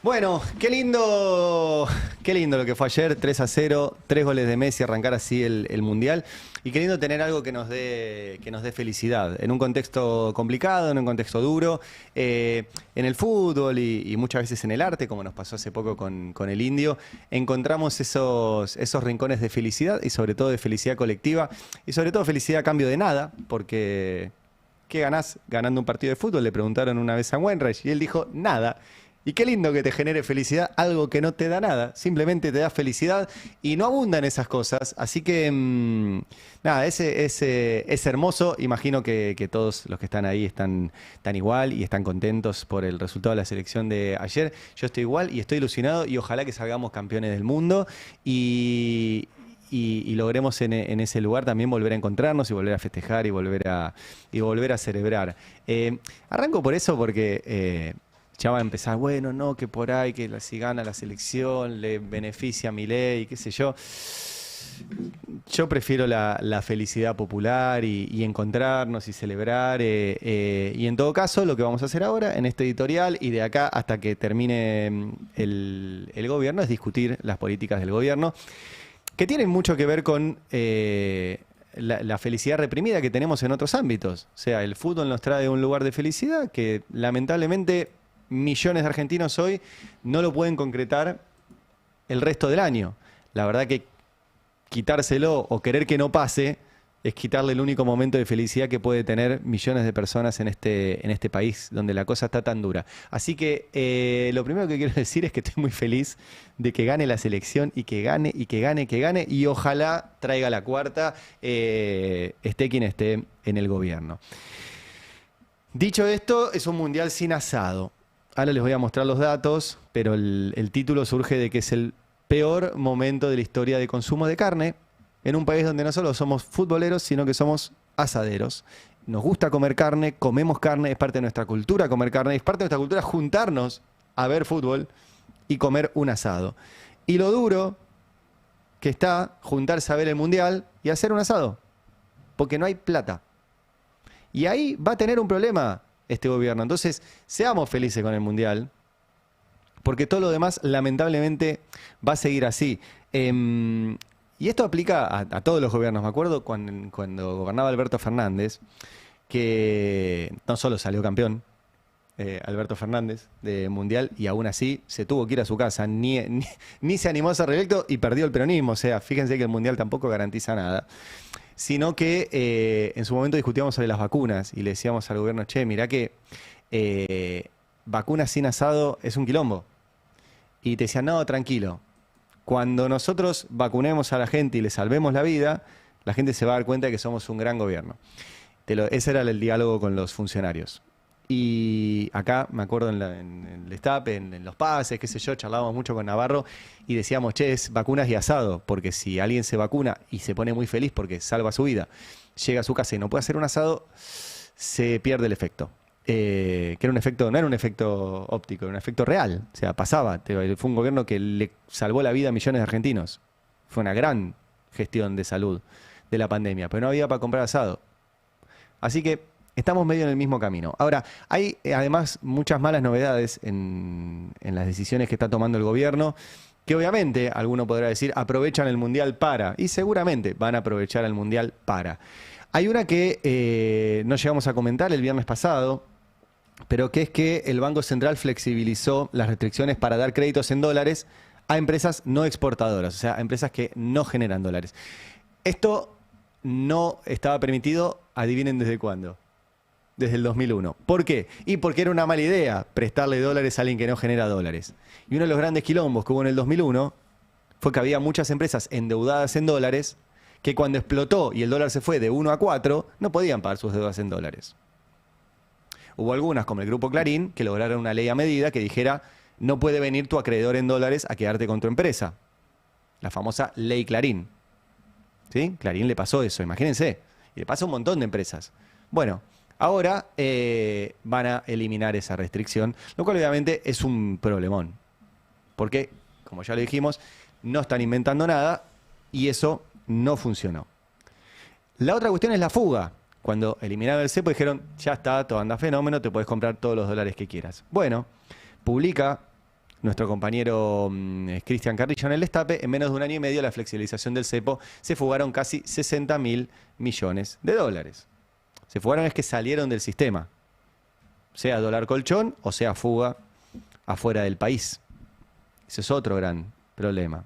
Bueno, qué lindo lo que fue ayer, 3-0, 3 goles de Messi, arrancar así el Mundial. Y qué lindo tener algo que nos dé felicidad. En un contexto complicado, en un contexto duro, en el fútbol y muchas veces en el arte, como nos pasó hace poco con el Indio, encontramos esos rincones de felicidad y sobre todo de felicidad colectiva y sobre todo felicidad a cambio de nada, porque ¿qué ganás ganando un partido de fútbol? Le preguntaron una vez a Wenreich y él dijo nada. Y qué lindo que te genere felicidad, algo que no te da nada, simplemente te da felicidad y no abundan esas cosas. Así que, nada, es hermoso. Imagino que todos los que están ahí están igual y están contentos por el resultado de la selección de ayer. Yo estoy igual y estoy ilusionado y ojalá que salgamos campeones del mundo y logremos en ese lugar también volver a encontrarnos y volver a festejar y volver a celebrar. Arranco por eso porque ya va a empezar, bueno, no, que por ahí, que si gana la selección, le beneficia a Milei, qué sé yo. Yo prefiero la felicidad popular y encontrarnos y celebrar. Y en todo caso, lo que vamos a hacer ahora en este editorial y de acá hasta que termine el gobierno es discutir las políticas del gobierno, que tienen mucho que ver con la felicidad reprimida que tenemos en otros ámbitos. O sea, el fútbol nos trae un lugar de felicidad que lamentablemente millones de argentinos hoy no lo pueden concretar el resto del año. La verdad que quitárselo o querer que no pase es quitarle el único momento de felicidad que puede tener millones de personas en este país donde la cosa está tan dura. Así que lo primero que quiero decir es que estoy muy feliz de que gane la selección y que gane y que gane, que gane y ojalá traiga la cuarta, esté quien esté en el gobierno. Dicho esto, es un mundial sin asado. Ahora les voy a mostrar los datos, pero el título surge de que es el peor momento de la historia de consumo de carne en un país donde no solo somos futboleros, sino que somos asaderos. Nos gusta comer carne, comemos carne, es parte de nuestra cultura comer carne, es parte de nuestra cultura juntarnos a ver fútbol y comer un asado. Y lo duro que está juntarse a ver el mundial y hacer un asado, porque no hay plata. Y ahí va a tener un problema este gobierno. Entonces, seamos felices con el mundial, porque todo lo demás lamentablemente va a seguir así. Y esto aplica a todos los gobiernos. Me acuerdo cuando gobernaba Alberto Fernández, que no solo salió campeón Alberto Fernández de Mundial, y aún así se tuvo que ir a su casa, ni se animó a ser reelecto y perdió el peronismo. O sea, fíjense que el Mundial tampoco garantiza nada. Sino que en su momento discutíamos sobre las vacunas y le decíamos al gobierno, che, mirá que vacunas sin asado es un quilombo. Y te decían, no, tranquilo. Cuando nosotros vacunemos a la gente y le salvemos la vida, la gente se va a dar cuenta de que somos un gran gobierno. Ese era el diálogo con los funcionarios. Y acá, me acuerdo en el destape, en los pases, qué sé yo, charlábamos mucho con Navarro y decíamos, che, es vacunas y asado, porque si alguien se vacuna y se pone muy feliz porque salva su vida, llega a su casa y no puede hacer un asado, se pierde el efecto. Que era un efecto, no era un efecto óptico, era un efecto real. O sea, pasaba. Fue un gobierno que le salvó la vida a millones de argentinos. Fue una gran gestión de salud de la pandemia, pero no había para comprar asado. Así que estamos medio en el mismo camino. Ahora, hay además muchas malas novedades en las decisiones que está tomando el gobierno, que obviamente, alguno podrá decir, aprovechan el Mundial para, y seguramente van a aprovechar el Mundial para. Hay una que no llegamos a comentar el viernes pasado, pero que es que el Banco Central flexibilizó las restricciones para dar créditos en dólares a empresas no exportadoras, o sea, a empresas que no generan dólares. Esto no estaba permitido, adivinen desde cuándo. Desde el 2001. ¿Por qué? Y porque era una mala idea prestarle dólares a alguien que no genera dólares. Y uno de los grandes quilombos que hubo en el 2001 fue que había muchas empresas endeudadas en dólares que cuando explotó y el dólar se fue de 1 a 4, no podían pagar sus deudas en dólares. Hubo algunas, como el Grupo Clarín, que lograron una ley a medida que dijera, no puede venir tu acreedor en dólares a quedarte con tu empresa. La famosa Ley Clarín. ¿Sí? Clarín le pasó eso, imagínense. Y le pasa a un montón de empresas. Bueno, ahora van a eliminar esa restricción, lo cual obviamente es un problemón. Porque, como ya lo dijimos, no están inventando nada y eso no funcionó. La otra cuestión es la fuga. Cuando eliminaron el cepo dijeron, ya está, todo anda fenómeno, te puedes comprar todos los dólares que quieras. Bueno, publica nuestro compañero Cristian Carrillo en el Destape, en menos de un año y medio la flexibilización del cepo se fugaron casi 60.000 millones de dólares. Se fugaron es que salieron del sistema, sea dólar colchón o sea fuga afuera del país. Ese es otro gran problema.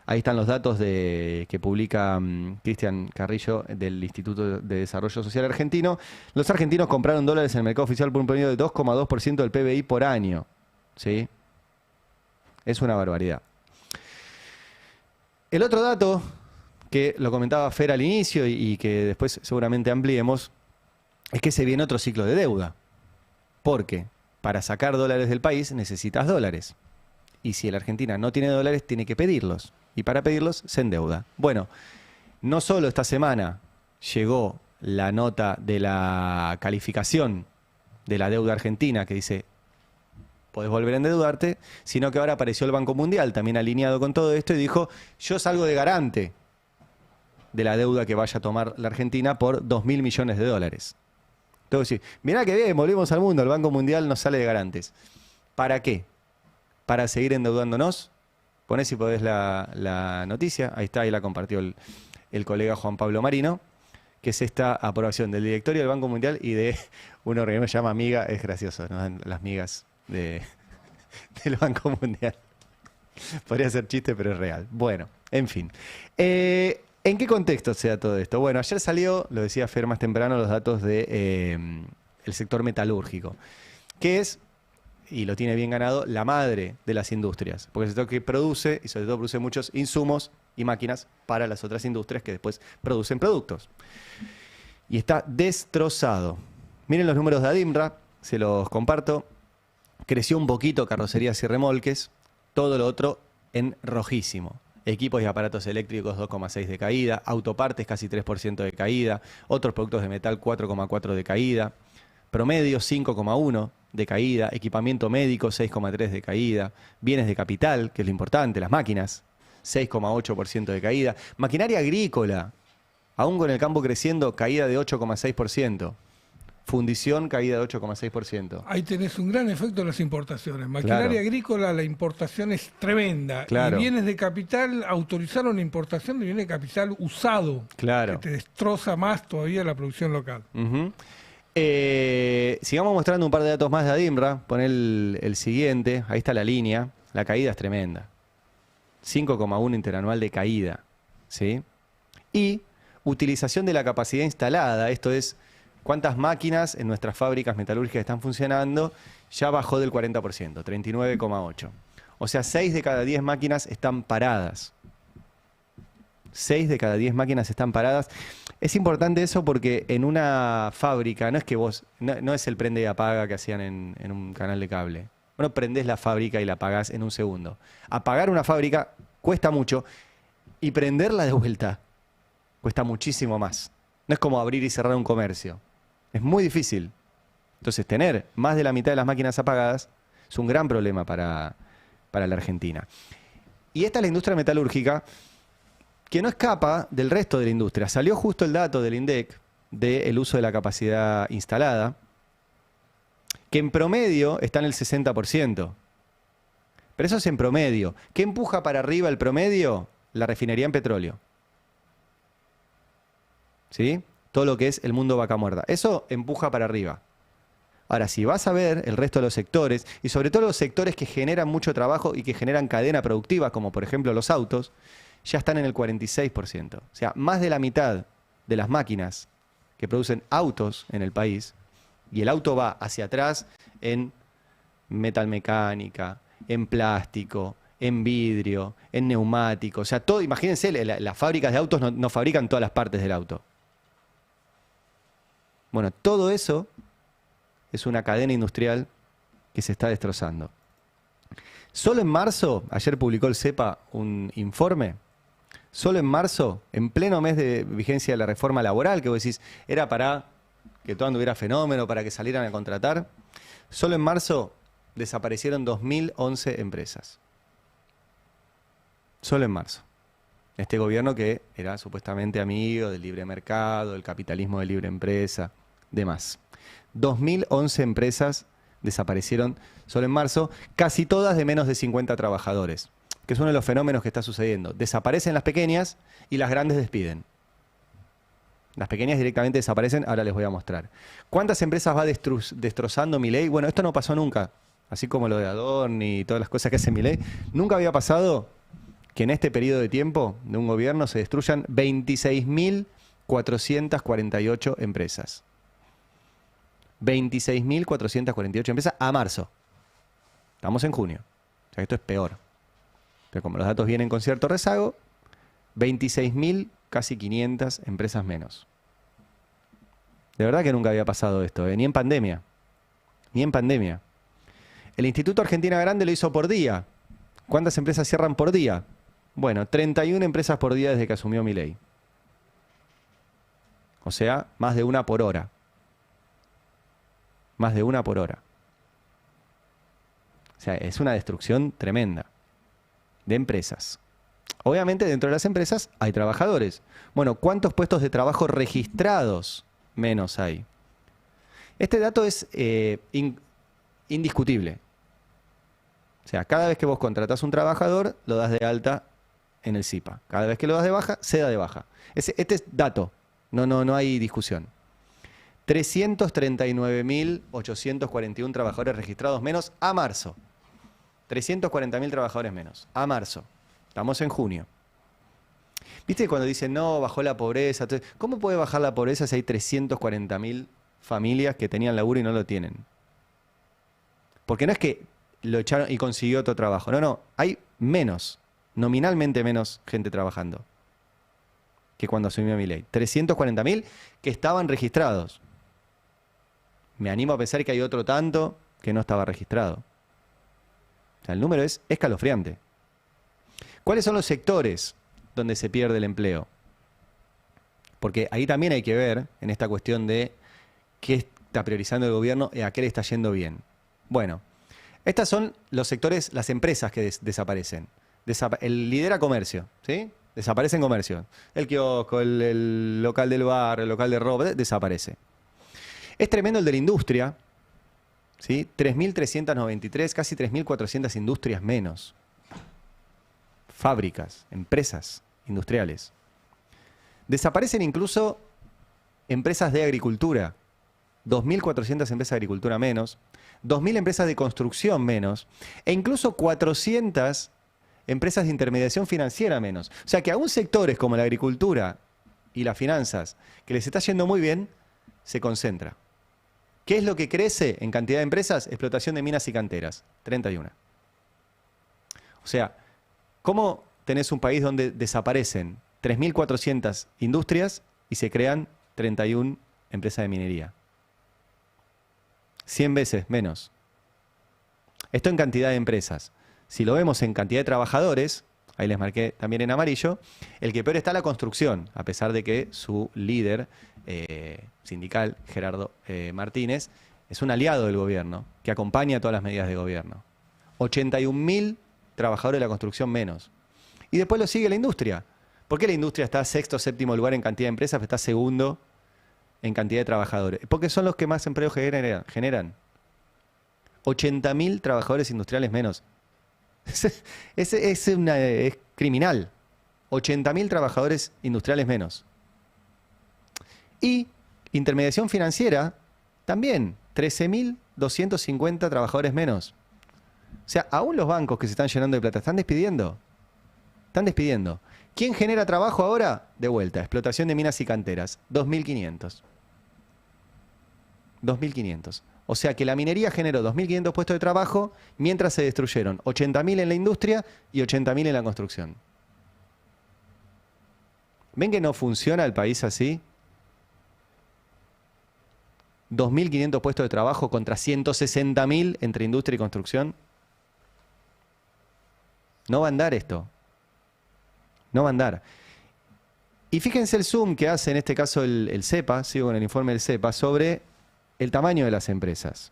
Ahí están los datos que publica Cristian Carrillo del Instituto de Desarrollo Social Argentino. Los argentinos compraron dólares en el mercado oficial por un promedio de 2,2% del PBI por año. ¿Sí? Es una barbaridad. El otro dato, que lo comentaba Fer al inicio y que después seguramente ampliemos, es que se viene otro ciclo de deuda. Porque para sacar dólares del país necesitas dólares. Y si la Argentina no tiene dólares, tiene que pedirlos. Y para pedirlos se endeuda. Bueno, no solo esta semana llegó la nota de la calificación de la deuda argentina que dice podés volver a endeudarte, sino que ahora apareció el Banco Mundial también alineado con todo esto y dijo yo salgo de garante de la deuda que vaya a tomar la Argentina por 2.000 millones de dólares. Entonces, mirá que bien, volvimos al mundo, el Banco Mundial nos sale de garantes. ¿Para qué? ¿Para seguir endeudándonos? Poné si podés la noticia, ahí está, ahí la compartió el colega Juan Pablo Marino, que es esta aprobación del directorio del Banco Mundial y de un organismo que se llama Miga, es gracioso, ¿no? Las migas del Banco Mundial. Podría ser chiste, pero es real. Bueno, en fin. ¿En qué contexto se da todo esto? Bueno, ayer salió, lo decía Fer más temprano, los datos del sector metalúrgico, que es, y lo tiene bien ganado, la madre de las industrias, porque es el sector que produce, y sobre todo produce muchos insumos y máquinas para las otras industrias que después producen productos. Y está destrozado. Miren los números de ADIMRA, se los comparto. Creció un poquito carrocerías y remolques, todo lo otro en rojísimo. Equipos y aparatos eléctricos 2,6 de caída, autopartes casi 3% de caída, otros productos de metal 4,4 de caída, promedio 5,1 de caída, equipamiento médico 6,3 de caída, bienes de capital, que es lo importante, las máquinas, 6,8% de caída, maquinaria agrícola, aún con el campo creciendo, caída de 8,6%. Fundición, caída de 8,6%. Ahí tenés un gran efecto en las importaciones. Maquinaria agrícola, la importación es tremenda. Claro. Y bienes de capital, autorizaron la importación de bienes de capital usado. Claro. Que te destroza más todavía la producción local. Sigamos mostrando un par de datos más de ADIMRA. Pon el siguiente. Ahí está la línea. La caída es tremenda. 5,1 interanual de caída. ¿Sí? Y utilización de la capacidad instalada. Esto es cuántas máquinas en nuestras fábricas metalúrgicas están funcionando. Ya bajó del 40%, 39,8. O sea, 6 de cada 10 máquinas están paradas. 6 de cada 10 máquinas están paradas. Es importante eso porque en una fábrica, no es que vos, no es el prende y apaga que hacían en un canal de cable. Bueno, prendés la fábrica y la apagás en un segundo. Apagar una fábrica cuesta mucho y prenderla de vuelta cuesta muchísimo más. No es como abrir y cerrar un comercio. Es muy difícil. Entonces, tener más de la mitad de las máquinas apagadas es un gran problema para la Argentina. Y esta es la industria metalúrgica que no escapa del resto de la industria. Salió justo el dato del INDEC del uso de la capacidad instalada, que en promedio está en el 60%. Pero eso es en promedio. ¿Qué empuja para arriba el promedio? La refinería en petróleo. ¿Sí? Todo lo que es el mundo vaca muerta. Eso empuja para arriba. Ahora, si vas a ver el resto de los sectores, y sobre todo los sectores que generan mucho trabajo y que generan cadena productiva, como por ejemplo los autos, ya están en el 46%. O sea, más de la mitad de las máquinas que producen autos en el país, y el auto va hacia atrás en metalmecánica, en plástico, en vidrio, en neumático. O sea, todo, imagínense, las fábricas de autos no fabrican todas las partes del auto. Bueno, todo eso es una cadena industrial que se está destrozando. Solo en marzo, ayer publicó el CEPA un informe, solo en marzo, en pleno mes de vigencia de la reforma laboral, que vos decís, era para que todo anduviera fenómeno, para que salieran a contratar, solo en marzo desaparecieron 2.011 empresas. Solo en marzo. Este gobierno que era supuestamente amigo del libre mercado, del capitalismo de libre empresa, demás. 2.011 empresas desaparecieron solo en marzo, casi todas de menos de 50 trabajadores, que es uno de los fenómenos que está sucediendo. Desaparecen las pequeñas y las grandes despiden. Las pequeñas directamente desaparecen, ahora les voy a mostrar. ¿Cuántas empresas va destrozando Milei? Bueno, esto no pasó nunca, así como lo de Adorni y todas las cosas que hace Milei. Nunca había pasado que en este periodo de tiempo de un gobierno se destruyan 26.448 empresas. 26.448 empresas a marzo. Estamos en junio. O sea, esto es peor. Pero como los datos vienen con cierto rezago, 26.000, casi 500 empresas menos. De verdad que nunca había pasado esto, ni en pandemia. Ni en pandemia. El Instituto Argentina Grande lo hizo por día. ¿Cuántas empresas cierran por día? Bueno, 31 empresas por día desde que asumió Milei. O sea, más de una por hora. Más de una por hora. O sea, es una destrucción tremenda de empresas. Obviamente dentro de las empresas hay trabajadores. Bueno, ¿cuántos puestos de trabajo registrados menos hay? Este dato es indiscutible. O sea, cada vez que vos contratás un trabajador, lo das de alta en el SIPA. Cada vez que lo das de baja, se da de baja. Este es dato. No hay discusión. 339.841 trabajadores registrados menos a marzo. 340.000 trabajadores menos a marzo. Estamos en junio. ¿Viste cuando dicen, no, bajó la pobreza? ¿Cómo puede bajar la pobreza si hay 340.000 familias que tenían laburo y no lo tienen? Porque no es que lo echaron y consiguió otro trabajo. No, hay menos, nominalmente menos gente trabajando que cuando asumió Milei. 340.000 que estaban registrados. Me animo a pensar que hay otro tanto que no estaba registrado. O sea, el número es escalofriante. ¿Cuáles son los sectores donde se pierde el empleo? Porque ahí también hay que ver, en esta cuestión de qué está priorizando el gobierno y a qué le está yendo bien. Bueno, estos son los sectores, las empresas que desaparecen. El lidera comercio, ¿sí? Desaparece en comercio. El kiosco, el local del bar, el local de ropa, desaparece. Es tremendo el de la industria, ¿sí? 3.393, casi 3.400 industrias menos. Fábricas, empresas industriales. Desaparecen incluso empresas de agricultura. 2.400 empresas de agricultura menos. 2.000 empresas de construcción menos. E incluso 400 empresas de intermediación financiera menos. O sea que aún sectores como la agricultura y las finanzas, que les está yendo muy bien, se concentra. ¿Qué es lo que crece en cantidad de empresas? Explotación de minas y canteras. 31. O sea, ¿cómo tenés un país donde desaparecen 3.400 industrias y se crean 31 empresas de minería? 100 veces menos. Esto en cantidad de empresas. Si lo vemos en cantidad de trabajadores, ahí les marqué también en amarillo, el que peor está la construcción, a pesar de que su líder sindical, Gerardo Martínez, es un aliado del gobierno, que acompaña todas las medidas de gobierno. 81.000 trabajadores de la construcción menos. Y después lo sigue la industria. ¿Por qué la industria está sexto o séptimo lugar en cantidad de empresas, pero está segundo en cantidad de trabajadores? Porque son los que más empleo generan. 80.000 trabajadores industriales menos. Es criminal. 80.000 trabajadores industriales menos. Y intermediación financiera, también 13.250 trabajadores menos. O sea, aún los bancos que se están llenando de plata están despidiendo. Están despidiendo. ¿Quién genera trabajo ahora? De vuelta, explotación de minas y canteras. 2.500. 2.500. O sea que la minería generó 2.500 puestos de trabajo mientras se destruyeron 80.000 en la industria y 80.000 en la construcción. ¿Ven que no funciona el país así? 2.500 puestos de trabajo contra 160.000 entre industria y construcción. No va a andar esto. No va a andar. Y fíjense el zoom que hace en este caso el CEPA, sigo con el informe del CEPA, sobre el tamaño de las empresas.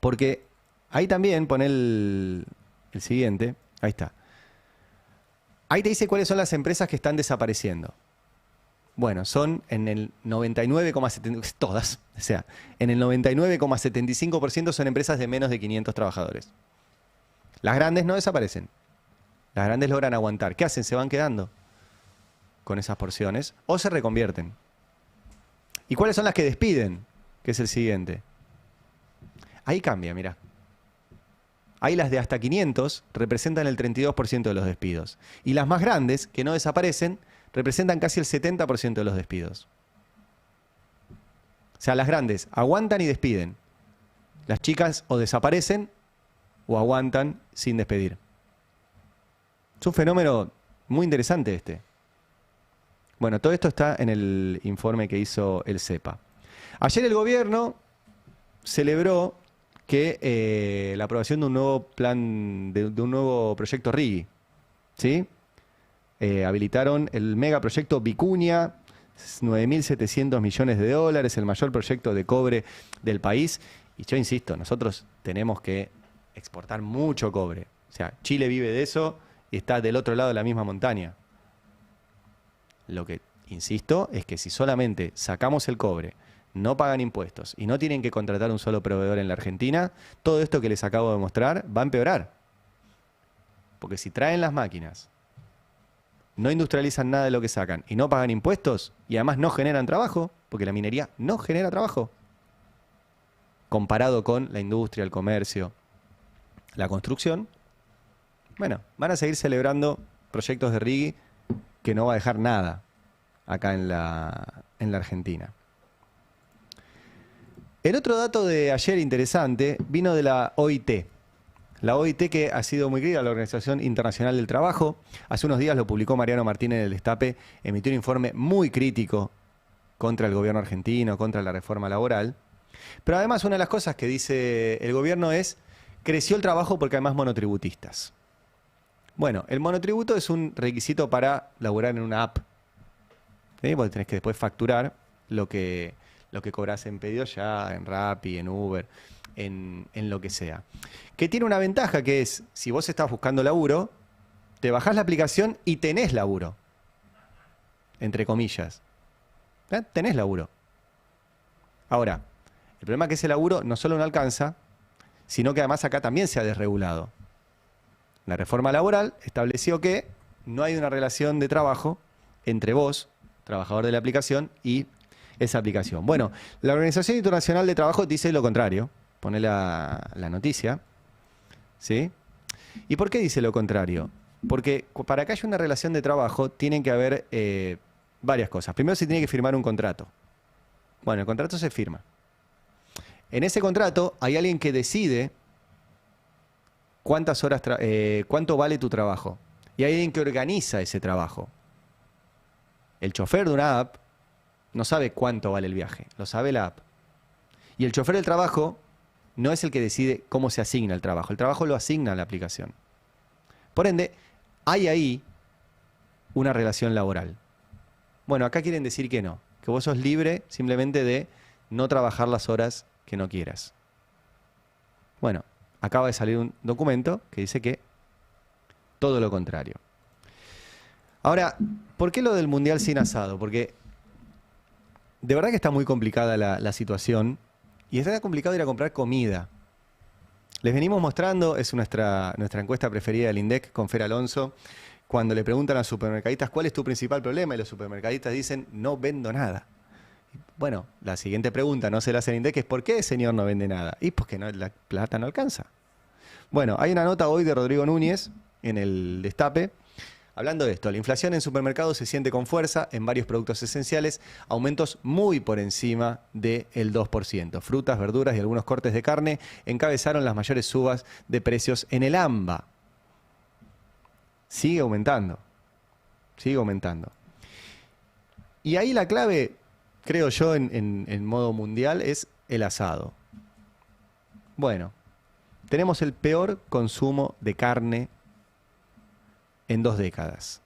Porque ahí también pone el siguiente, ahí está. Ahí te dice cuáles son las empresas que están desapareciendo. Bueno, son en el 99,75%, todas, o sea, en el 99,75% son empresas de menos de 500 trabajadores. Las grandes no desaparecen. Las grandes logran aguantar. ¿Qué hacen? Se van quedando con esas porciones o se reconvierten. ¿Y cuáles son las que despiden? Que es el siguiente. Ahí cambia, mirá. Ahí las de hasta 500 representan el 32% de los despidos. Y las más grandes, que no desaparecen, representan casi el 70% de los despidos. O sea, las grandes aguantan y despiden. Las chicas o desaparecen o aguantan sin despedir. Es un fenómeno muy interesante este. Bueno, todo esto está en el informe que hizo el CEPA. Ayer el gobierno celebró que la aprobación de un nuevo plan, de un nuevo proyecto RIGI, ¿sí? Habilitaron el megaproyecto Vicuña, 9.700 millones de dólares, el mayor proyecto de cobre del país. Y yo insisto, nosotros tenemos que exportar mucho cobre. O sea, Chile vive de eso y está del otro lado de la misma montaña. Lo que insisto es que si solamente sacamos el cobre, no pagan impuestos y no tienen que contratar un solo proveedor en la Argentina, todo esto que les acabo de mostrar va a empeorar. Porque si traen las máquinas, no industrializan nada de lo que sacan y no pagan impuestos y además no generan trabajo, porque la minería no genera trabajo, comparado con la industria, el comercio, la construcción, bueno, van a seguir celebrando proyectos de RIGI que no va a dejar nada acá en la Argentina. El otro dato de ayer interesante vino de la OIT. La OIT, que ha sido muy querida, la Organización Internacional del Trabajo. Hace unos días lo publicó Mariano Martínez en el Destape, emitió un informe muy crítico contra el gobierno argentino, contra la reforma laboral. Pero además una de las cosas que dice el gobierno es, creció el trabajo porque hay más monotributistas. Bueno, el monotributo es un requisito para laburar en una app. ¿Sí? Porque tenés que después facturar lo que cobras en pedido ya, en Rappi, en Uber, en lo que sea. Que tiene una ventaja que es, si vos estás buscando laburo, te bajás la aplicación y tenés laburo. Entre comillas. Tenés laburo. Ahora, el problema es que ese laburo no solo no alcanza, sino que además acá también se ha desregulado. La reforma laboral estableció que no hay una relación de trabajo entre vos, trabajador de la aplicación, y esa aplicación. Bueno, la Organización Internacional de Trabajo dice lo contrario. Pone la noticia. ¿Sí? ¿Y por qué dice lo contrario? Porque para que haya una relación de trabajo tienen que haber varias cosas. Primero se tiene que firmar un contrato. Bueno, el contrato se firma. En ese contrato hay alguien que decide cuántas horas, cuánto vale tu trabajo. Y hay alguien que organiza ese trabajo. El chofer de una app no sabe cuánto vale el viaje, lo sabe la app. Y el chofer del trabajo no es el que decide cómo se asigna el trabajo lo asigna la aplicación. Por ende, hay ahí una relación laboral. Bueno, acá quieren decir que no, que vos sos libre simplemente de no trabajar las horas que no quieras. Bueno, acaba de salir un documento que dice que todo lo contrario. Ahora, ¿por qué lo del mundial sin asado? Porque de verdad que está muy complicada la situación y está complicado ir a comprar comida. Les venimos mostrando, es nuestra encuesta preferida del INDEC con Fer Alonso, cuando le preguntan a los supermercadistas cuál es tu principal problema y los supermercadistas dicen no vendo nada. Bueno, la siguiente pregunta no se la hace el INDEC es ¿por qué, señor, no vende nada? Y pues que no, la plata no alcanza. Bueno, hay una nota hoy de Rodrigo Núñez en el Destape hablando de esto. La inflación en supermercados se siente con fuerza en varios productos esenciales, aumentos muy por encima del 2%. Frutas, verduras y algunos cortes de carne encabezaron las mayores subas de precios en el AMBA. Sigue aumentando. Sigue aumentando. Y ahí la clave, creo yo, en modo mundial, es el asado. Bueno, tenemos el peor consumo de carne en 2 décadas.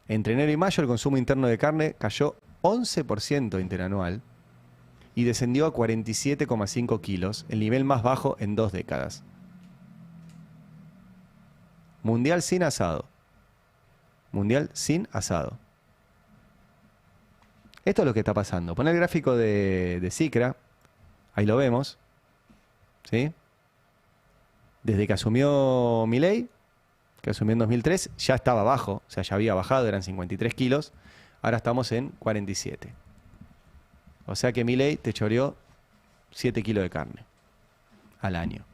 Entre enero y mayo el consumo interno de carne cayó 11% interanual y descendió a 47,5 kilos, el nivel más bajo en 2 décadas. Mundial sin asado. Mundial sin asado. Esto es lo que está pasando. Pon el gráfico de Cicra, ahí lo vemos, ¿sí? Desde que asumió Milei, que asumió en 2003, ya estaba bajo, o sea, ya había bajado, eran 53 kilos, ahora estamos en 47. O sea que Milei te choreó 7 kilos de carne al año.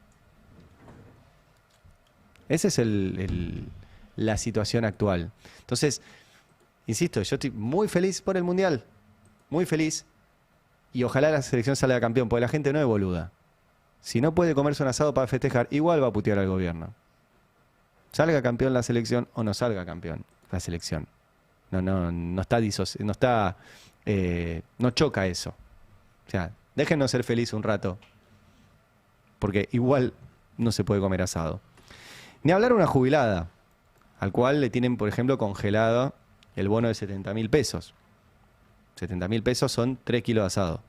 Esa es la situación actual. Entonces, insisto, yo estoy muy feliz por el Mundial, muy feliz, y ojalá la selección salga campeón, porque la gente no es boluda. Si no puede comerse un asado para festejar, igual va a putear al gobierno. Salga campeón la selección o no salga campeón la selección. No choca eso. O sea, déjenos ser felices un rato, porque igual no se puede comer asado. Ni hablar una jubilada, al cual le tienen, por ejemplo, congelado el bono de 70.000 pesos. 70.000 pesos son 3 kilos de asado.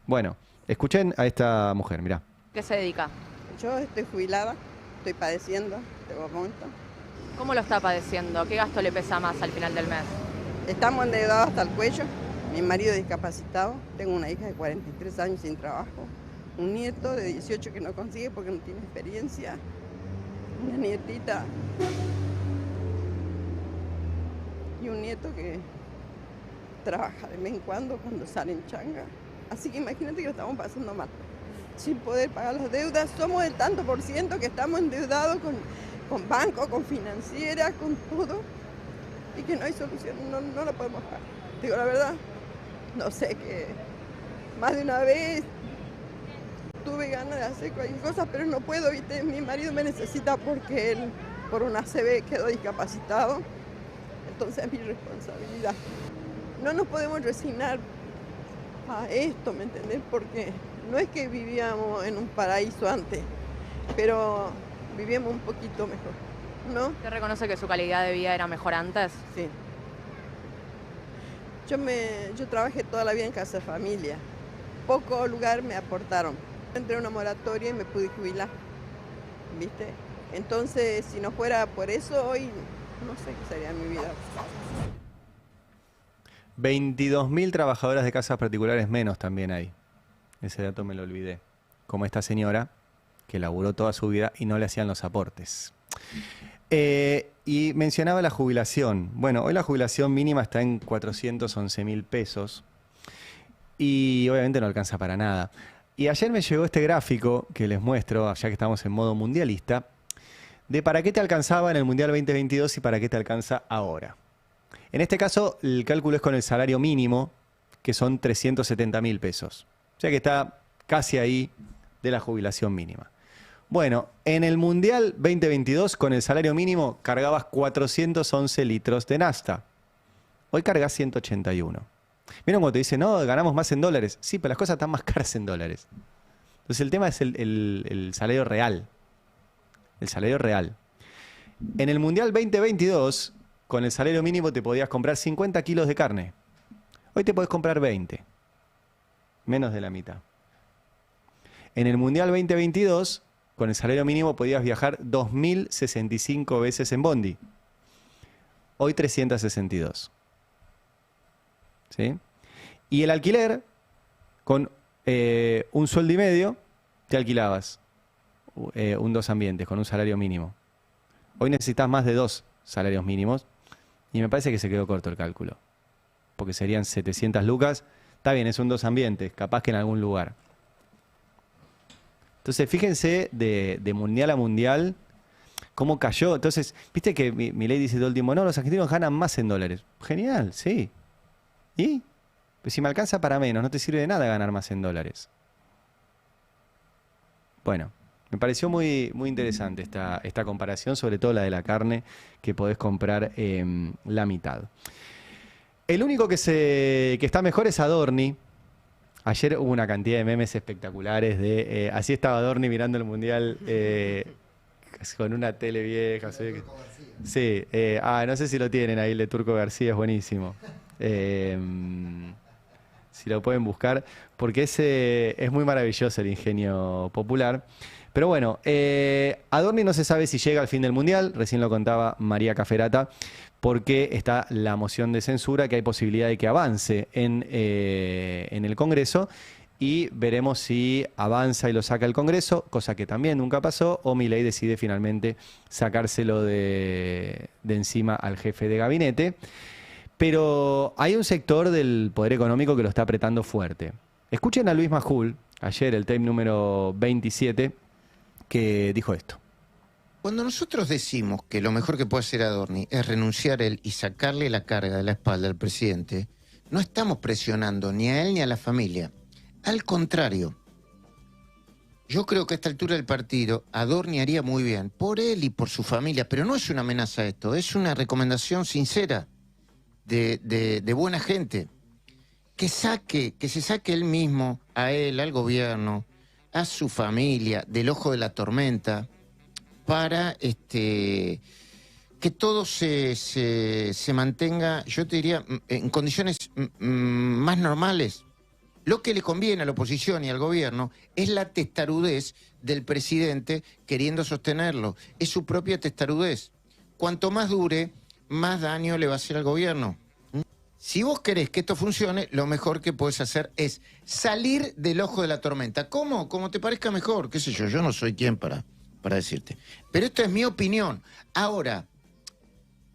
Bueno, escuchen a esta mujer, mirá. ¿Qué se dedica? Yo estoy jubilada, estoy padeciendo este momento. ¿Cómo lo está padeciendo? ¿Qué gasto le pesa más al final del mes? Estamos endeudados hasta el cuello, mi marido es discapacitado, tengo una hija de 43 años sin trabajo, un nieto de 18 que no consigue porque no tiene experiencia, una nietita y un nieto que trabaja de vez en cuando sale en changa. Así que imagínate que lo estamos pasando mal, sin poder pagar las deudas. Somos el tanto por ciento que estamos endeudados con bancos, con financieras, con todo, y que no hay solución, no la podemos pagar. Digo la verdad, no sé, que más de una vez tuve ganas de hacer cualquier cosa, pero no puedo, ¿viste? Mi marido me necesita porque él, por una ACV, quedó discapacitado, entonces es mi responsabilidad. No nos podemos resignar a esto, ¿me entendés? Porque no es que vivíamos en un paraíso antes, pero vivíamos un poquito mejor, ¿no? ¿Usted reconoce que su calidad de vida era mejor antes? Sí. Yo trabajé toda la vida en casa de familia. Poco lugar me aportaron. Entré a una moratoria y me pude jubilar, ¿viste? Entonces, si no fuera por eso, hoy no sé qué sería mi vida. 22.000 trabajadoras de casas particulares menos también hay. Ese dato me lo olvidé. Como esta señora que laburó toda su vida y no le hacían los aportes. Y mencionaba la jubilación. Bueno, hoy la jubilación mínima está en 411.000 pesos y obviamente no alcanza para nada. Y ayer me llegó este gráfico que les muestro, ya que estamos en modo mundialista, de para qué te alcanzaba en el Mundial 2022 y para qué te alcanza ahora. En este caso, el cálculo es con el salario mínimo, que son 370.000 pesos. O sea que está casi ahí de la jubilación mínima. Bueno, en el Mundial 2022, con el salario mínimo, cargabas 411 litros de nafta. Hoy cargas 181. ¿Vieron cuando te dicen, no, ganamos más en dólares? Sí, pero las cosas están más caras en dólares. Entonces el tema es el salario real. El salario real. En el Mundial 2022, con el salario mínimo te podías comprar 50 kilos de carne. Hoy te podés comprar 20. Menos de la mitad. En el Mundial 2022, con el salario mínimo podías viajar 2.065 veces en bondi. Hoy 362. ¿Sí? Y el alquiler, con un sueldo y medio, te alquilabas un 2 ambientes con un salario mínimo. Hoy necesitas más de 2 salarios mínimos y me parece que se quedó corto el cálculo. Porque serían 700 lucas. Está bien, es un 2 ambientes, capaz que en algún lugar. Entonces, fíjense de mundial a mundial cómo cayó. Entonces, viste que Milei dice todo el tiempo, no, los argentinos ganan más en dólares. Genial, sí. ¿Y? Pues si me alcanza para menos, no te sirve de nada ganar más en dólares. Bueno, me pareció muy, muy interesante esta comparación, sobre todo la de la carne, que podés comprar la mitad. El único que está mejor es Adorni. Ayer hubo una cantidad de memes espectaculares de... así estaba Adorni mirando el Mundial con una tele vieja. Sí, no sé si lo tienen ahí, el de Turco García, es buenísimo. Si lo pueden buscar, porque es muy maravilloso el ingenio popular. Pero bueno, Adorni no se sabe si llega al fin del Mundial, recién lo contaba María Caferata, porque está la moción de censura, que hay posibilidad de que avance en el Congreso, y veremos si avanza y lo saca el Congreso, cosa que también nunca pasó, o Milei decide finalmente sacárselo de encima al jefe de gabinete. Pero hay un sector del poder económico que lo está apretando fuerte. Escuchen a Luis Majul, ayer el tape número 27, que dijo esto. Cuando nosotros decimos que lo mejor que puede hacer Adorni es renunciar él y sacarle la carga de la espalda al presidente, no estamos presionando ni a él ni a la familia. Al contrario, yo creo que a esta altura del partido Adorni haría muy bien por él y por su familia, pero no es una amenaza esto, es una recomendación sincera de buena gente. Que se saque él mismo, a él, al gobierno, a su familia, del ojo de la tormenta, para que todo se mantenga, yo te diría, en condiciones más normales. Lo que le conviene a la oposición y al gobierno es la testarudez del presidente queriendo sostenerlo. Es su propia testarudez. Cuanto más dure, más daño le va a hacer al gobierno. Si vos querés que esto funcione, lo mejor que podés hacer es salir del ojo de la tormenta. ¿Cómo? Como te parezca mejor, qué sé yo no soy quien para decirte. Pero esto es mi opinión. Ahora,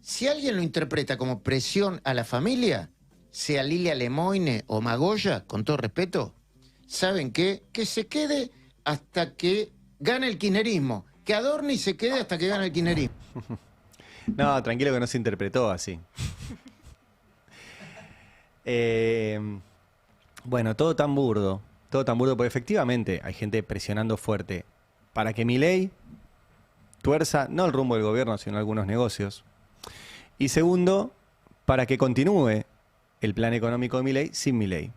si alguien lo interpreta como presión a la familia, sea Lilia Lemoine o Magoya, con todo respeto, ¿saben qué? Que se quede hasta que gane el kirchnerismo. Que Adorni se quede hasta que gane el kirchnerismo. No, tranquilo que no se interpretó así. Bueno, todo tan burdo, porque efectivamente hay gente presionando fuerte para que Milei tuerza no el rumbo del gobierno, sino algunos negocios. Y segundo, para que continúe el plan económico de Milei sin Milei.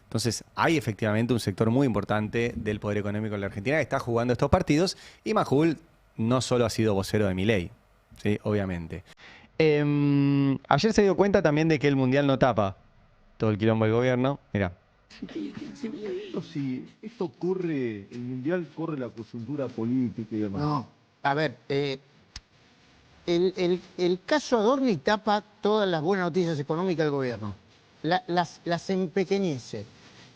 Entonces, hay efectivamente un sector muy importante del poder económico en la Argentina que está jugando estos partidos, y Majul no solo ha sido vocero de Milei, ¿sí? Obviamente. Ayer se dio cuenta también de que el Mundial no tapa todo el quilombo del gobierno. Mirá. Si esto ocurre, el Mundial corre la coyuntura política y demás. No, a ver, el caso Adorni tapa todas las buenas noticias económicas del gobierno. Las empequeñece.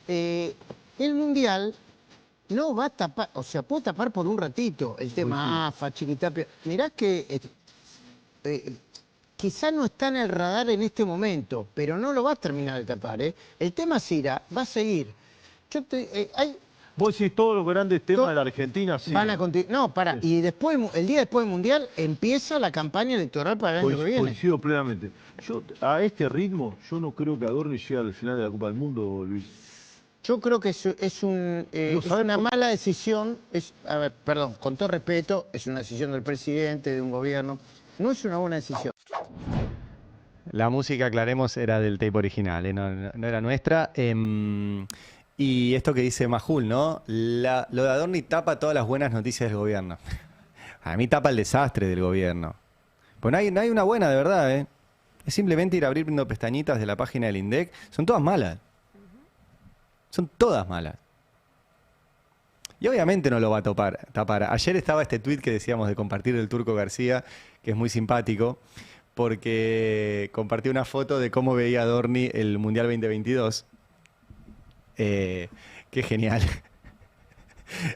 El Mundial no va a tapar, o sea, puede tapar por un ratito el tema AFA, Chiquitapia. Mirá que quizá no está en el radar en este momento, pero no lo va a terminar de tapar. El tema Cira va a seguir. Vos decís todos los grandes temas de la Argentina, sí. Van a continuar. No, para. Y después, el día después del Mundial, empieza la campaña electoral para el año que viene. Coincido plenamente. A este ritmo, yo no creo que Adorni llegue al final de la Copa del Mundo, Luis. Yo creo que es una mala decisión. A ver, perdón, con todo respeto, es una decisión del presidente, de un gobierno. No es una buena decisión. La música, aclaremos, era del tape original, no era nuestra. Y esto que dice Majul, ¿no? Lo de Adorni tapa todas las buenas noticias del gobierno. A mí tapa el desastre del gobierno. Pues no hay una buena, de verdad, ¿eh? Es simplemente ir abriendo pestañitas de la página del INDEC. Son todas malas. Son todas malas. Y obviamente no lo va a tapar. Ayer estaba este tuit que decíamos de compartir del Turco García, que es muy simpático, porque compartió una foto de cómo veía Adorni el Mundial 2022. Qué genial.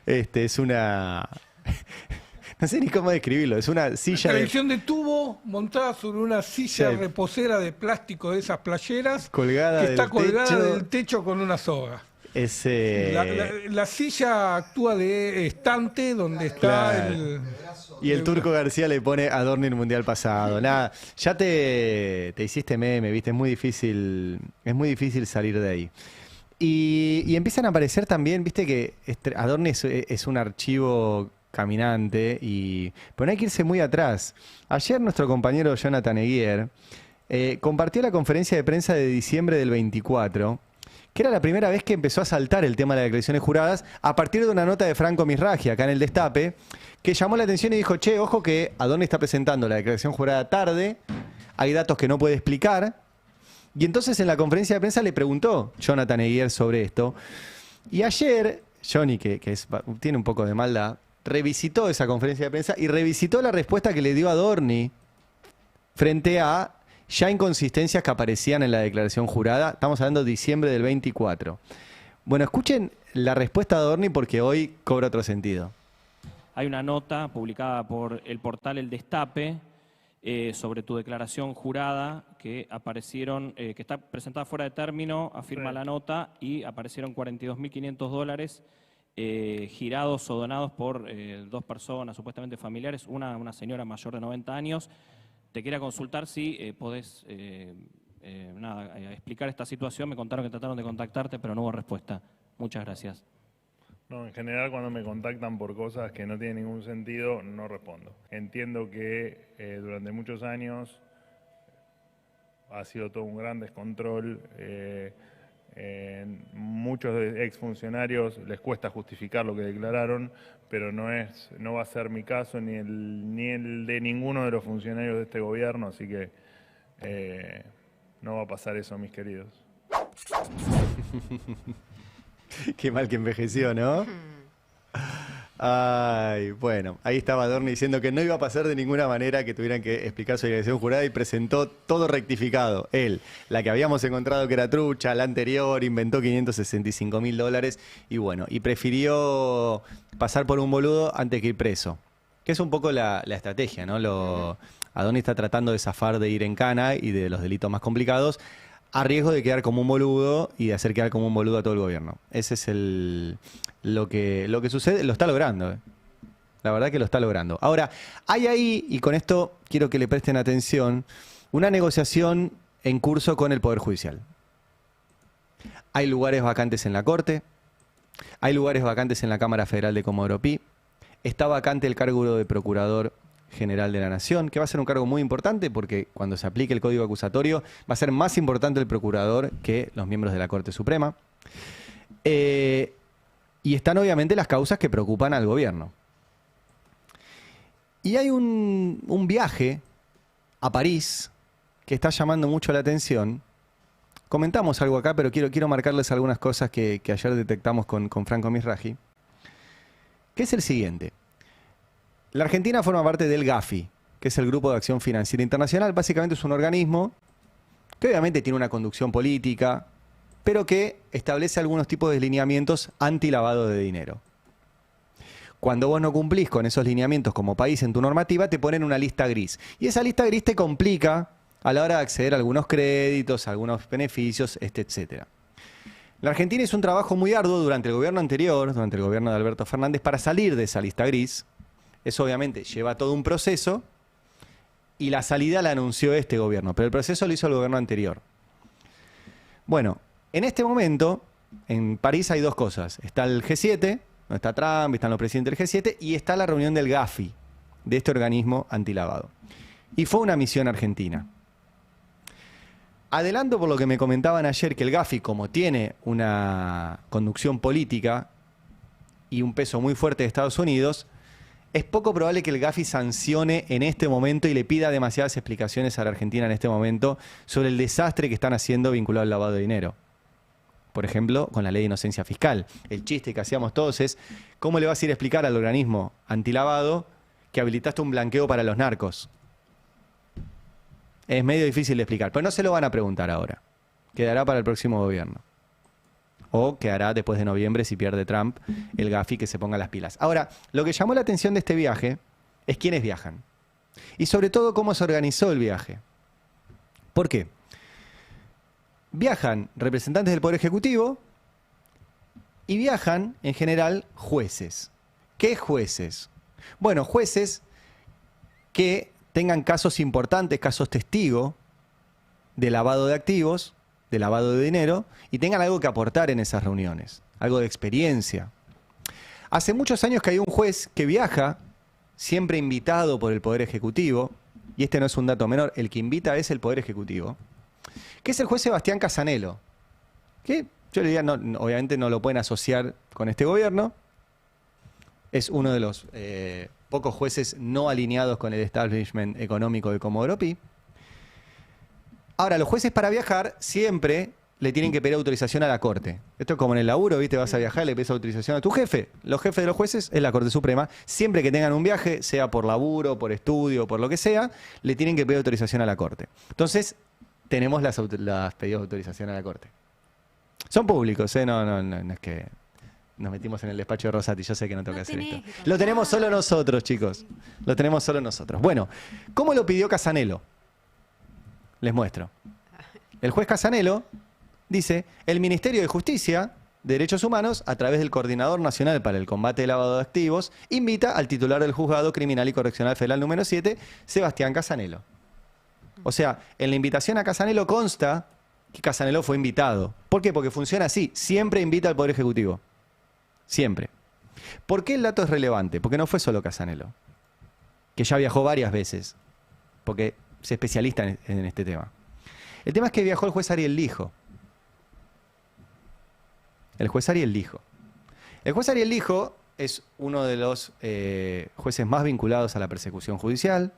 Es una... No sé ni cómo describirlo. Es una silla televisión de tubo montada sobre una silla reposera de plástico de esas playeras colgada que está colgada del techo con una soga. La silla actúa de estante donde está claro. Y el Turco García le pone Adorni el Mundial pasado. Nada, ya te hiciste meme, ¿viste? Es muy difícil salir de ahí. Y empiezan a aparecer también, viste que Adorni es un archivo caminante, pero no hay que irse muy atrás. Ayer nuestro compañero Jonathan Eguier compartió la conferencia de prensa de diciembre del 24, que era la primera vez que empezó a saltar el tema de las declaraciones juradas a partir de una nota de Franco Misragi acá en el Destape, que llamó la atención y dijo, che, ojo que Adorni está presentando la declaración jurada tarde, hay datos que no puede explicar. Y entonces en la conferencia de prensa le preguntó Jonathan Eguier sobre esto. Y ayer, Johnny, que tiene un poco de maldad, revisitó esa conferencia de prensa y revisitó la respuesta que le dio Adorni frente a ya inconsistencias que aparecían en la declaración jurada. Estamos hablando de diciembre del 24. Bueno, escuchen la respuesta de Adorni porque hoy cobra otro sentido. Hay una nota publicada por el portal El Destape sobre tu declaración jurada que aparecieron, que está presentada fuera de término, afirma la nota, y aparecieron $42.500 girados o donados por 2 personas, supuestamente familiares, una señora mayor de 90 años. Te quería consultar si podés explicar esta situación. Me contaron que trataron de contactarte, pero no hubo respuesta. Muchas gracias. No, en general cuando me contactan por cosas que no tienen ningún sentido, no respondo. Entiendo que durante muchos años ha sido todo un gran descontrol. Muchos exfuncionarios les cuesta justificar lo que declararon, pero no va a ser mi caso ni el de ninguno de los funcionarios de este gobierno, así que no va a pasar eso, mis queridos. Qué mal que envejeció, ¿no? Ay, bueno, ahí estaba Adorni diciendo que no iba a pasar de ninguna manera que tuvieran que explicar su declaración jurada y presentó todo rectificado. Él, la que habíamos encontrado que era trucha, la anterior, inventó $565.000 y bueno, y prefirió pasar por un boludo antes que ir preso. Que es un poco la estrategia, ¿no? Adorni está tratando de zafar de ir en cana y de los delitos más complicados, a riesgo de quedar como un boludo y de hacer quedar como un boludo a todo el gobierno. Ese es lo que sucede. Lo está logrando. La verdad que lo está logrando. Ahora, hay ahí, y con esto quiero que le presten atención, una negociación en curso con el Poder Judicial. Hay lugares vacantes en la Corte, hay lugares vacantes en la Cámara Federal de Comodoro Pi, está vacante el cargo de Procurador General de la Nación, que va a ser un cargo muy importante porque cuando se aplique el Código Acusatorio va a ser más importante el procurador que los miembros de la Corte Suprema. Y están obviamente las causas que preocupan al gobierno. Y hay un viaje a París que está llamando mucho la atención. Comentamos algo acá, pero quiero marcarles algunas cosas que ayer detectamos con Franco Misraji, que es el siguiente. La Argentina forma parte del GAFI, que es el Grupo de Acción Financiera Internacional. Básicamente es un organismo que obviamente tiene una conducción política, pero que establece algunos tipos de lineamientos anti-lavado de dinero. Cuando vos no cumplís con esos lineamientos como país en tu normativa, te ponen una lista gris. Y esa lista gris te complica a la hora de acceder a algunos créditos, a algunos beneficios, etcétera. La Argentina hizo un trabajo muy arduo durante el gobierno anterior, durante el gobierno de Alberto Fernández, para salir de esa lista gris. Eso obviamente lleva todo un proceso y la salida la anunció este gobierno, pero el proceso lo hizo el gobierno anterior. Bueno, en este momento en París hay dos cosas. Está el G7, donde está Trump, están los presidentes del G7, y está la reunión del GAFI, de este organismo antilavado. Y fue una misión argentina. Adelanto por lo que me comentaban ayer, que el GAFI, como tiene una conducción política y un peso muy fuerte de Estados Unidos, es poco probable que el GAFI sancione en este momento y le pida demasiadas explicaciones a la Argentina en este momento sobre el desastre que están haciendo vinculado al lavado de dinero. Por ejemplo, con la ley de inocencia fiscal. El chiste que hacíamos todos es, ¿cómo le vas a ir a explicar al organismo antilavado que habilitaste un blanqueo para los narcos? Es medio difícil de explicar, pero no se lo van a preguntar ahora. Quedará para el próximo gobierno. O quedará después de noviembre, si pierde Trump, el GAFI, que se ponga las pilas. Ahora, lo que llamó la atención de este viaje es quiénes viajan. Y sobre todo, cómo se organizó el viaje. ¿Por qué? Viajan representantes del Poder Ejecutivo y viajan, en general, jueces. ¿Qué jueces? Bueno, jueces que tengan casos importantes, casos testigo de lavado de activos, de lavado de dinero, y tengan algo que aportar en esas reuniones, algo de experiencia. Hace muchos años que hay un juez que viaja, siempre invitado por el Poder Ejecutivo, y este no es un dato menor, el que invita es el Poder Ejecutivo, que es el juez Sebastián Casanelo, que yo le diría, no, obviamente no lo pueden asociar con este gobierno, es uno de los pocos jueces no alineados con el establishment económico de Comodoro Pi. Ahora, los jueces para viajar siempre le tienen que pedir autorización a la Corte. Esto es como en el laburo, ¿viste? Vas a viajar, le pides autorización a tu jefe. Los jefes de los jueces es la Corte Suprema. Siempre que tengan un viaje, sea por laburo, por estudio, por lo que sea, le tienen que pedir autorización a la Corte. Entonces, tenemos las pedidos de autorización a la Corte. Son públicos, ¿eh? No es que nos metimos en el despacho de Rosati. Yo sé que no tengo que hacer esto. Lo tenemos solo nosotros, chicos. Lo tenemos solo nosotros. Bueno, ¿cómo lo pidió Casanelo? Les muestro. El juez Casanelo dice, el Ministerio de Justicia, de Derechos Humanos, a través del Coordinador Nacional para el Combate del Lavado de Activos, invita al titular del Juzgado Criminal y Correccional Federal número 7, Sebastián Casanelo. O sea, en la invitación a Casanelo consta que Casanelo fue invitado. ¿Por qué? Porque funciona así. Siempre invita al Poder Ejecutivo. Siempre. ¿Por qué el dato es relevante? Porque no fue solo Casanelo, que ya viajó varias veces, porque se especialista en este tema. El tema es que viajó el juez Ariel Lijo. El juez Ariel Lijo. El juez Ariel Lijo es uno de los jueces más vinculados a la persecución judicial.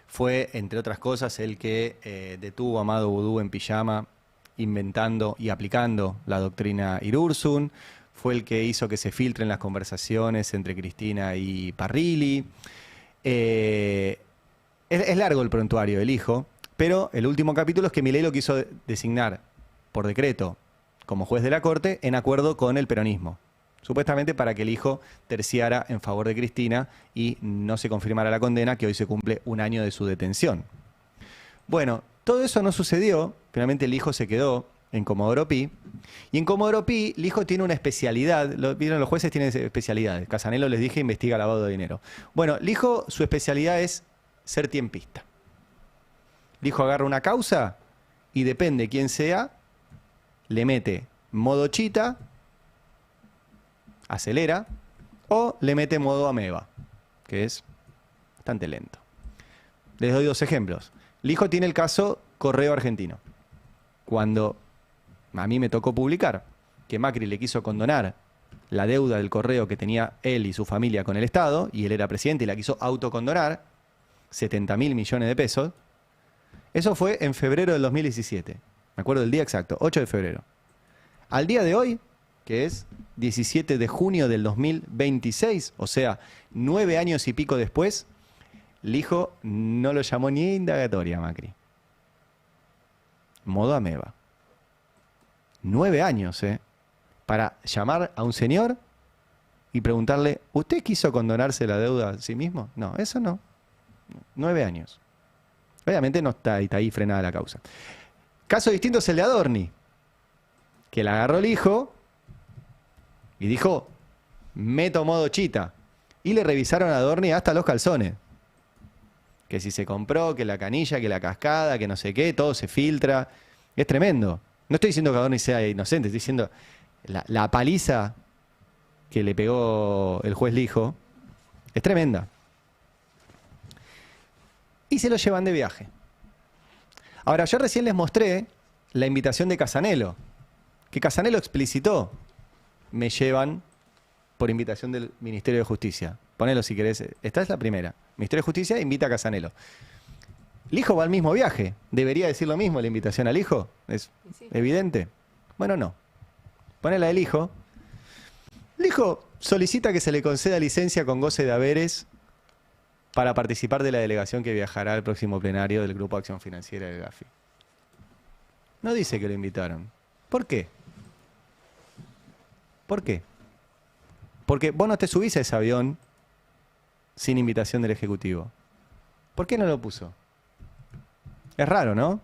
Fue, entre otras cosas, el que detuvo a Amado Vudú en pijama, inventando y aplicando la doctrina Irursun. Fue el que hizo que se filtren las conversaciones entre Cristina y Parrilli. Es largo el prontuario del Lijo, pero el último capítulo es que Milei lo quiso designar por decreto como juez de la Corte en acuerdo con el peronismo. Supuestamente para que el Lijo terciara en favor de Cristina y no se confirmara la condena, que hoy se cumple un año de su detención. Bueno, todo eso no sucedió. Finalmente el Lijo se quedó en Comodoro Pi. Y en Comodoro Pi, Lijo tiene una especialidad. ¿Vieron? Los jueces tienen especialidades. Casanelo, les dije, investiga lavado de dinero. Bueno, Lijo, su especialidad es ser tiempista. Lijo agarra una causa y depende quién sea, le mete modo chita, acelera, o le mete modo ameba, que es bastante lento. Les doy dos ejemplos. Lijo tiene el caso Correo Argentino. Cuando a mí me tocó publicar que Macri le quiso condonar la deuda del correo que tenía él y su familia con el Estado, y él era presidente y la quiso autocondonar, 70.000 millones de pesos, eso fue en febrero del 2017. Me acuerdo del día exacto, 8 de febrero. Al día de hoy, que es 17 de junio del 2026, o sea, 9 años y pico después, Lijo no lo llamó ni indagatoria a Macri. Modo ameba. 9 años, para llamar a un señor y preguntarle, ¿usted quiso condonarse la deuda a sí mismo? No, eso no. 9 años. Obviamente no está ahí frenada la causa. Caso distinto es el de Adorni, que la agarró el Lijo y dijo, meto modo chita. Y le revisaron a Adorni hasta los calzones. Que si se compró, que la canilla, que la cascada, que no sé qué, todo se filtra. Es tremendo. No estoy diciendo que Adorni sea inocente, estoy diciendo la paliza que le pegó el juez Lijo es tremenda. Y se lo llevan de viaje. Ahora, yo recién les mostré la invitación de Casanelo, que Casanelo explicitó, me llevan por invitación del Ministerio de Justicia. Ponelo si querés. Esta es la primera. Ministerio de Justicia invita a Casanelo. Lijo va al mismo viaje. ¿Debería decir lo mismo la invitación al Lijo? ¿Es evidente? Bueno, no. Ponela del Lijo. Lijo solicita que se le conceda licencia con goce de haberes para participar de la delegación que viajará al próximo plenario del Grupo Acción Financiera del GAFI. No dice que lo invitaron. ¿Por qué? ¿Por qué? Porque vos no te subís a ese avión sin invitación del Ejecutivo. ¿Por qué no lo puso? Es raro, ¿no?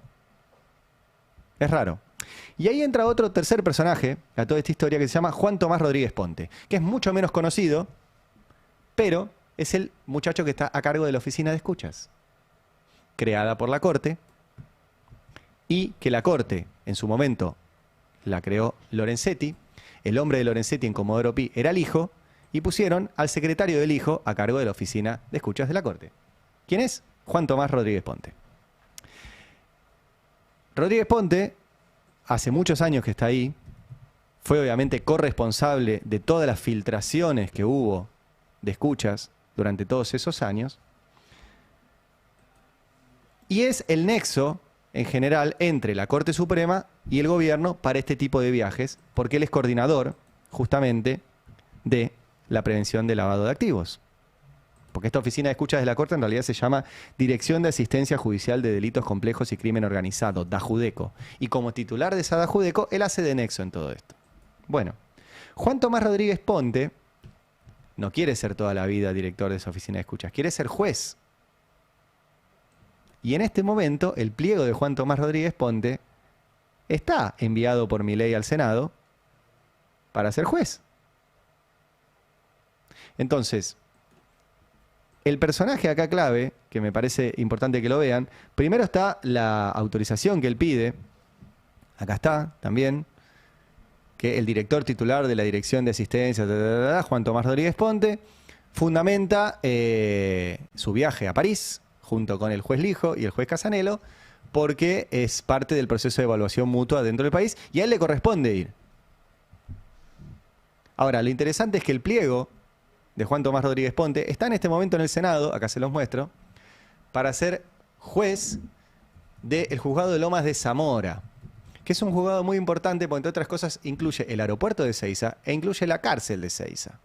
Es raro. Y ahí entra otro tercer personaje a toda esta historia que se llama Juan Tomás Rodríguez Ponte, que es mucho menos conocido, pero es el muchacho que está a cargo de la oficina de escuchas, creada por la Corte, y que la Corte, en su momento, la creó Lorenzetti. El hombre de Lorenzetti en Comodoro Pi era Lijo, y pusieron al secretario del Lijo a cargo de la oficina de escuchas de la Corte. ¿Quién es? Juan Tomás Rodríguez Ponte. Rodríguez Ponte, hace muchos años que está ahí, fue obviamente corresponsable de todas las filtraciones que hubo de escuchas durante todos esos años, y es el nexo en general entre la Corte Suprema y el gobierno para este tipo de viajes, porque él es coordinador justamente de la prevención del lavado de activos. Porque esta oficina de escuchas de la Corte en realidad se llama Dirección de Asistencia Judicial de Delitos Complejos y Crimen Organizado, DAJUDECO. Y como titular de esa DAJUDECO, él hace de nexo en todo esto. Bueno, Juan Tomás Rodríguez Ponte no quiere ser toda la vida director de esa oficina de escuchas, quiere ser juez. Y en este momento, el pliego de Juan Tomás Rodríguez Ponte está enviado por Milei al Senado para ser juez. Entonces, el personaje acá clave, que me parece importante que lo vean, primero está la autorización que él pide, acá está también, que el director titular de la Dirección de Asistencia, Juan Tomás Rodríguez Ponte, fundamenta su viaje a París, junto con el juez Lijo y el juez Casanelo, porque es parte del proceso de evaluación mutua dentro del país, y a él le corresponde ir. Ahora, lo interesante es que el pliego de Juan Tomás Rodríguez Ponte está en este momento en el Senado, acá se los muestro, para ser juez del juzgado de Lomas de Zamora, que es un juzgado muy importante porque, entre otras cosas, incluye el aeropuerto de Seiza e incluye la cárcel de Seiza,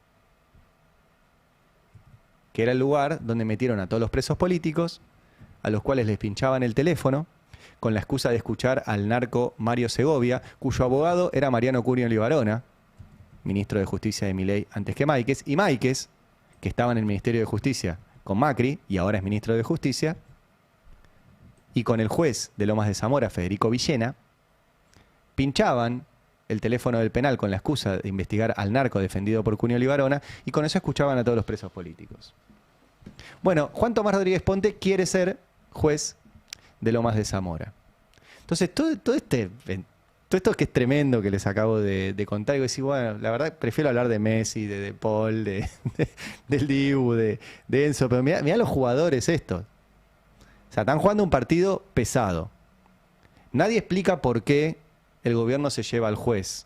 que era el lugar donde metieron a todos los presos políticos, a los cuales les pinchaban el teléfono, con la excusa de escuchar al narco Mario Segovia, cuyo abogado era Mariano Cunio Libarona, ministro de Justicia de Milei antes que Máiquez, y Máiquez, que estaba en el Ministerio de Justicia con Macri, y ahora es ministro de Justicia, y con el juez de Lomas de Zamora, Federico Villena, pinchaban el teléfono del penal con la excusa de investigar al narco defendido por Cunio Libarona, y con eso escuchaban a todos los presos políticos. Bueno, Juan Tomás Rodríguez Ponte quiere ser juez de Lomas de Zamora. Entonces, todo esto que es tremendo que les acabo de contar, y decir, bueno, la verdad prefiero hablar de Messi, de Paul, del Dibu, de Enzo, pero mirá los jugadores estos. O sea, están jugando un partido pesado. Nadie explica por qué el gobierno se lleva al juez,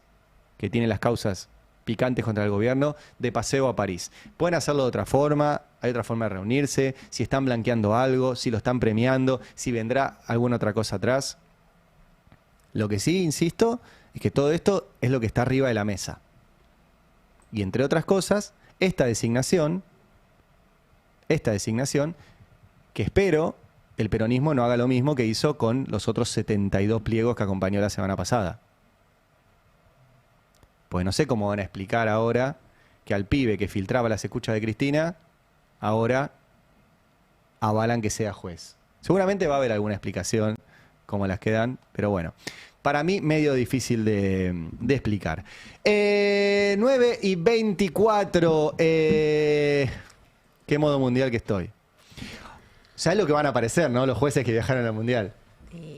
que tiene las causas picantes contra el gobierno, de paseo a París. Pueden hacerlo de otra forma, hay otra forma de reunirse, si están blanqueando algo, si lo están premiando, si vendrá alguna otra cosa atrás. Lo que sí, insisto, es que todo esto es lo que está arriba de la mesa. Y entre otras cosas, esta designación, que espero el peronismo no haga lo mismo que hizo con los otros 72 pliegos que acompañó la semana pasada. Pues no sé cómo van a explicar ahora que al pibe que filtraba las escuchas de Cristina, ahora avalan que sea juez. Seguramente va a haber alguna explicación como las que dan, pero bueno, para mí medio difícil de explicar. 9:24, qué modo mundial que estoy. ¿Sabes lo que van a aparecer, no? Los jueces que viajaron al mundial.